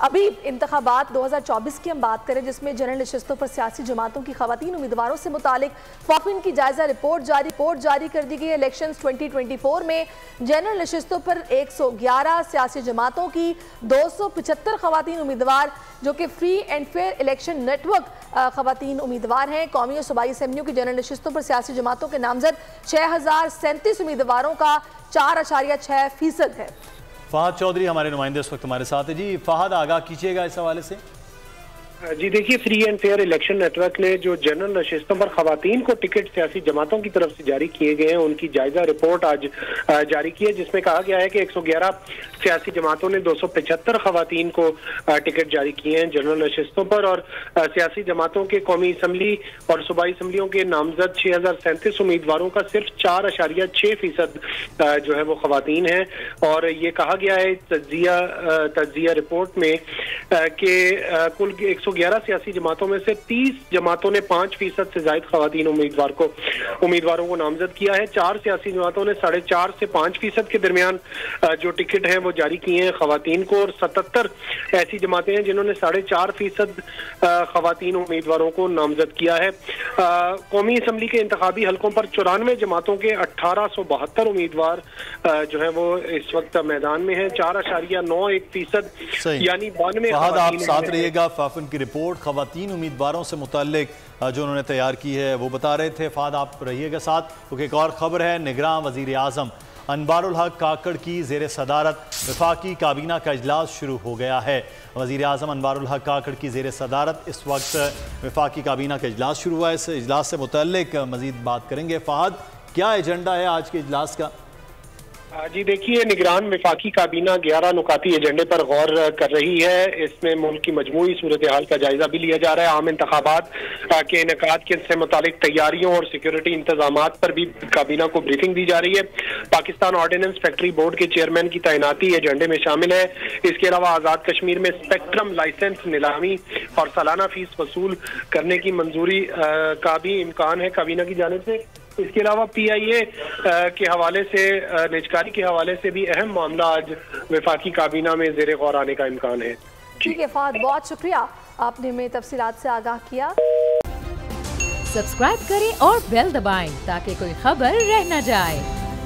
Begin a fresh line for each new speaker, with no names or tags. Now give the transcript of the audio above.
अभी इंतखाबात 2024 की हम बात करें, जिसमें जनरल नशिस्तों पर सियासी जमातों की खवातीन उम्मीदवारों से मुतालिक फॉफिन की जायजा रिपोर्ट जारी कर दी गई है। इलेक्शंस 2024 में जनरल नशिस्तों पर 111 सियासी जमातों की 275 खवातीन उम्मीदवार, जो कि free and fair election network खवातीन उम्मीदवार हैं। कौमी और सूबाई असेंबलियों की जनरल नशिस्तों पर सियासी जमातों के नामजद 6037 उम्मीदवारों का 4.6% है।
फहद चौधरी हमारे नुमाइंदे इस वक्त हमारे साथ है। जी फहद, आगाह कीजिएगा इस हवाले से।
जी देखिए, free and fair election network ने जो जनरल नशिस्तों पर खवातीन को टिकट सियासी जमातों की तरफ से जारी किए गए हैं, उनकी जायजा रिपोर्ट आज जारी की है, जिसमें कहा गया है कि 111 सियासी जमातों ने 275 खवातीन को टिकट जारी किए हैं जनरल नशिस्तों पर, और सियासी जमातों के कौमी असम्बली और सूबाई असम्बलियों के नामजद 6037 उम्मीदवारों का सिर्फ 4.6% जो है वो खवातीन है। और ये कहा गया है तज्जिया रिपोर्ट में कि कुल 111 सियासी जमातों में से 30 जमातों ने 5% से ज्यादा खवातीन उम्मीदवारों को नामजद किया है। 4 सियासी जमातों ने 4.5 से 5% के दरमियान जो टिकट है वो जारी किए हैं खवातीन को, और 77 ऐसी जमातें हैं जिन्होंने 4.5% खवातीन उम्मीदवारों को नामजद किया है। कौमी असम्बली के इंतखाबी हलकों पर 94 जमातों के 1872 उम्मीदवार जो है वो इस वक्त मैदान में है। 4.91% यानी 92
आप साथ रहिएगा। फाफिन की रिपोर्ट खवातीन उम्मीदवारों से मुताल्लिक जो उन्होंने तैयार की है वो बता रहे थे। फहद आप रहिएगा साथ, क्योंकि एक और खबर है। निगरान वज़ीर आज़म अनवारुल हक काकड़ की ज़ेर सदारत वफाकी काबीना का इजलास शुरू हो गया है। वज़ीर आज़म अनवारुल हक काकड़ की ज़ेर सदारत इस वक्त वफाकी काबीना का इजलास शुरू हुआ है। इस इजलास से मुतल्लिक मज़ीद बात करेंगे। फहद, क्या एजेंडा है आज के इजलास का?
जी देखिए, निगरान वफाकी काबीना 11 नुकाती एजेंडे पर गौर कर रही है। इसमें मुल्क की मजमूई सूरत हाल का जायजा भी लिया जा रहा है। आम इंतखाबात के इनेकाद के से मुतालिक तैयारियों और सिक्योरिटी इंतजामात पर भी काबीना को ब्रीफिंग दी जा रही है। पाकिस्तान ऑर्डिनेंस फैक्ट्री बोर्ड के चेयरमैन की तैनाती एजेंडे में शामिल है। इसके अलावा आज़ाद कश्मीर में स्पेक्ट्रम लाइसेंस नीलामी और सालाना फीस वसूल करने की मंजूरी का भी इम्कान है काबीना की जानिब से। इसके अलावा PIA के हवाले से, निजकारी के हवाले से भी अहम मामला आज वफाकी काबीना में ज़ेरे गौर आने का इम्कान है।
ठीक है फहद, बहुत शुक्रिया, आपने हमें तफसीलात से आगाह किया।
सब्सक्राइब करें और बेल दबाएं ताकि कोई खबर रह न जाए।